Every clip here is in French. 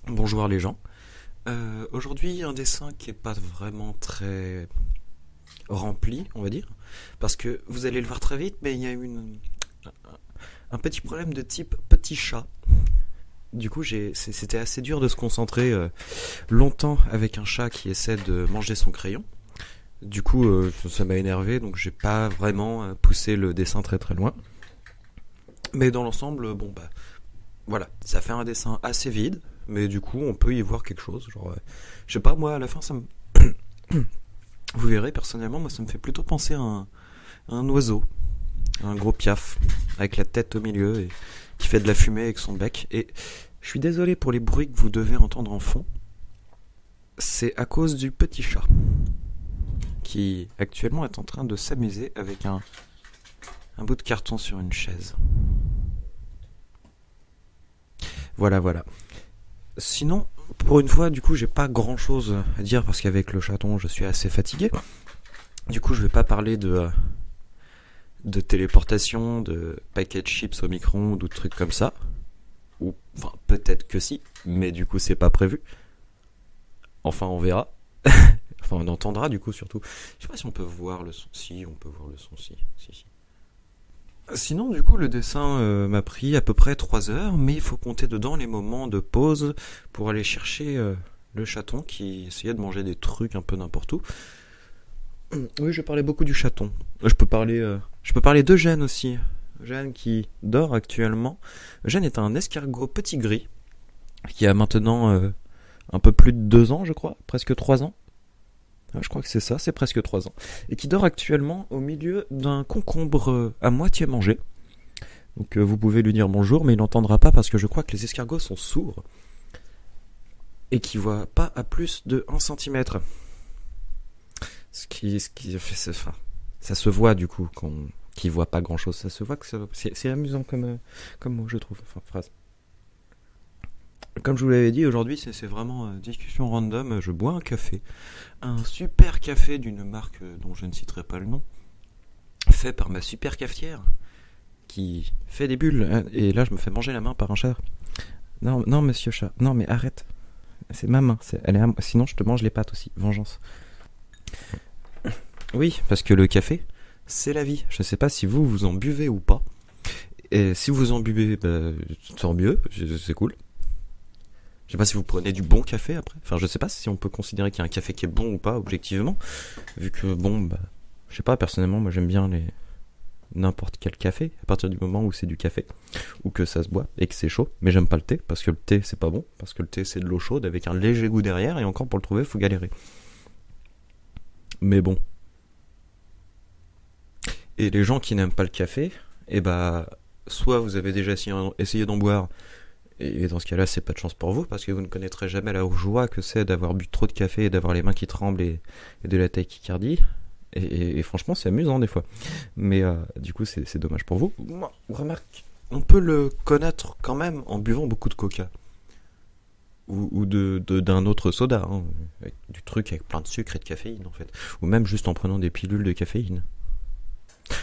Bonjour les gens. Aujourd'hui, un dessin qui est pas vraiment très rempli, on va dire, parce que vous allez le voir très vite, mais il y a un petit problème de type petit chat. Du coup, c'était assez dur de se concentrer longtemps avec un chat qui essaie de manger son crayon. Du coup, ça m'a énervé, donc j'ai pas vraiment poussé le dessin très très loin. Mais dans l'ensemble, bon bah voilà, ça fait un dessin assez vide, mais du coup, on peut y voir quelque chose. Genre, je sais pas, moi, à la fin, vous verrez, personnellement, moi, ça me fait plutôt penser à un oiseau, un gros piaf, avec la tête au milieu, et qui fait de la fumée avec son bec. Et je suis désolé pour les bruits que vous devez entendre en fond. C'est à cause du petit chat, qui actuellement est en train de s'amuser avec un bout de carton sur une chaise. Voilà, voilà. Sinon, pour une fois, du coup, j'ai pas grand chose à dire parce qu'avec le chaton, je suis assez fatigué. Du coup, je vais pas parler de téléportation, de paquet de chips au micro-ondes ou de trucs comme ça. Ou, enfin, peut-être que si, mais du coup, c'est pas prévu. Enfin, on verra. Enfin, on entendra du coup, surtout. Je sais pas si on peut voir le son. Si, on peut voir le son, si. Si, si. Sinon, du coup, le dessin m'a pris à peu près 3 heures, mais il faut compter dedans les moments de pause pour aller chercher le chaton qui essayait de manger des trucs un peu n'importe où. Oui, je parlais beaucoup du chaton. Je peux parler d'Eugène aussi. Eugène qui dort actuellement. Eugène est un escargot petit gris qui a maintenant un peu plus de 2 ans, je crois, presque 3 ans. Je crois que c'est ça, c'est presque 3 ans. Et qui dort actuellement au milieu d'un concombre à moitié mangé. Donc vous pouvez lui dire bonjour, mais il n'entendra pas parce que je crois que les escargots sont sourds. Et qui voient pas à plus de 1 centimètre. Ce qui fait ça se voit du coup qu'il voit pas grand chose. Ça se voit que c'est amusant comme mot, je trouve. Enfin, phrase. Comme je vous l'avais dit, aujourd'hui c'est vraiment discussion random. Je bois un café. Un super café d'une marque dont je ne citerai pas le nom. Fait par ma super cafetière. Qui fait des bulles. Et là je me fais manger la main par un chat. Non, non monsieur chat. Non mais arrête. C'est ma main. Elle est à moi. Sinon je te mange les pattes aussi. Vengeance. Oui, parce que le café, c'est la vie. Je sais pas si vous en buvez ou pas. Et si vous en buvez, bah, tant mieux, c'est cool. Je sais pas si vous prenez du bon café après. Enfin, je sais pas si on peut considérer qu'il y a un café qui est bon ou pas, objectivement. Vu que, bon, bah, je sais pas, personnellement, moi j'aime bien n'importe quel café, à partir du moment où c'est du café, ou que ça se boit, et que c'est chaud. Mais j'aime pas le thé, parce que le thé c'est pas bon, parce que le thé c'est de l'eau chaude avec un léger goût derrière, et encore pour le trouver, faut galérer. Mais bon. Et les gens qui n'aiment pas le café, eh bah, soit vous avez déjà essayé d'en boire, et dans ce cas-là, c'est pas de chance pour vous, parce que vous ne connaîtrez jamais la joie que c'est d'avoir bu trop de café et d'avoir les mains qui tremblent et de la tachycardie. Et franchement, c'est amusant des fois. Mais du coup, c'est dommage pour vous. Moi, remarque, on peut le connaître quand même en buvant beaucoup de coca. Ou d'un autre soda, hein, avec du truc avec plein de sucre et de caféine en fait. Ou même juste en prenant des pilules de caféine.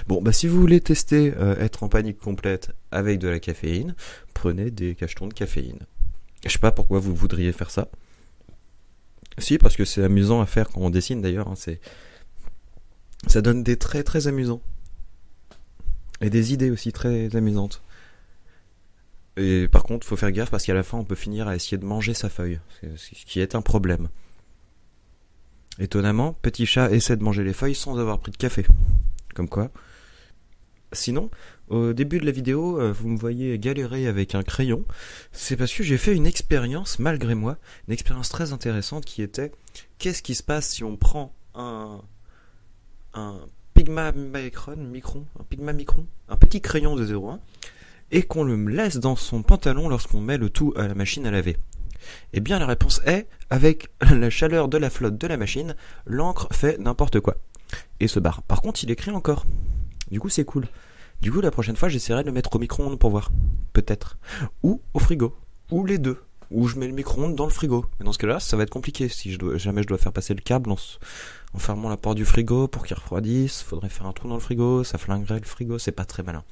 Bon, bah si vous voulez tester être en panique complète avec de la caféine, prenez des cachetons de caféine. Je sais pas pourquoi vous voudriez faire ça. Si, parce que c'est amusant à faire quand on dessine d'ailleurs. Hein, ça donne des traits très amusants. Et des idées aussi très amusantes. Et par contre, faut faire gaffe parce qu'à la fin, on peut finir à essayer de manger sa feuille. Ce qui est un problème. Étonnamment, Petit Chat essaie de manger les feuilles sans avoir pris de café. Comme quoi. Sinon, au début de la vidéo, vous me voyez galérer avec un crayon. C'est parce que j'ai fait une expérience, malgré moi, une expérience très intéressante qui était qu'est-ce qui se passe si on prend un Pigma Micron, un petit crayon de 0,1 et qu'on le laisse dans son pantalon lorsqu'on met le tout à la machine à laver. Eh bien la réponse est, avec la chaleur de la flotte de la machine, l'encre fait n'importe quoi. Et se barre. Par contre, il écrit encore. Du coup, c'est cool. Du coup, la prochaine fois, j'essaierai de le mettre au micro-ondes pour voir. Peut-être. Ou au frigo. Ou les deux. Ou je mets le micro-ondes dans le frigo. Mais dans ce cas-là, ça va être compliqué. Si jamais je dois faire passer le câble en fermant la porte du frigo pour qu'il refroidisse, faudrait faire un trou dans le frigo, ça flinguerait le frigo, c'est pas très malin.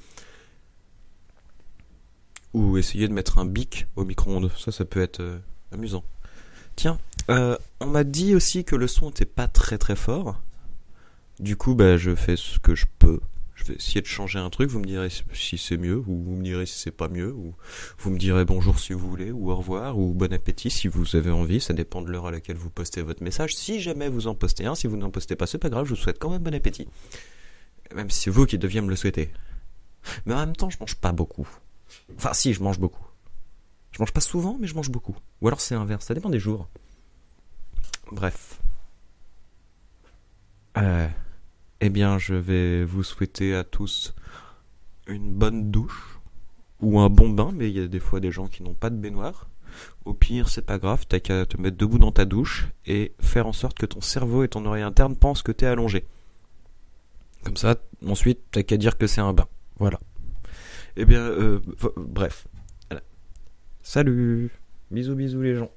Ou essayer de mettre un bic au micro-ondes. Ça peut être Amusant. Tiens, on m'a dit aussi que le son était pas très très fort. Du coup, bah, je fais ce que je peux. Je vais essayer de changer un truc. Vous me direz si c'est mieux, ou vous me direz si c'est pas mieux, ou vous me direz bonjour si vous voulez, ou au revoir, ou bon appétit si vous avez envie. Ça dépend de l'heure à laquelle vous postez votre message. Si jamais vous en postez un, si vous n'en postez pas, c'est pas grave. Je vous souhaite quand même bon appétit. Même si c'est vous qui deviez me le souhaiter. Mais en même temps, je mange pas beaucoup. Enfin, si, je mange beaucoup. Je mange pas souvent, mais je mange beaucoup. Ou alors c'est l'inverse. Ça dépend des jours. Bref. Euh, eh bien, je vais vous souhaiter à tous une bonne douche ou un bon bain, mais il y a des fois des gens qui n'ont pas de baignoire. Au pire, c'est pas grave, t'as qu'à te mettre debout dans ta douche et faire en sorte que ton cerveau et ton oreille interne pensent que t'es allongé. Comme ça, ensuite, t'as qu'à dire que c'est un bain. Voilà. Eh bien, bref. Voilà. Salut. Bisous bisous les gens.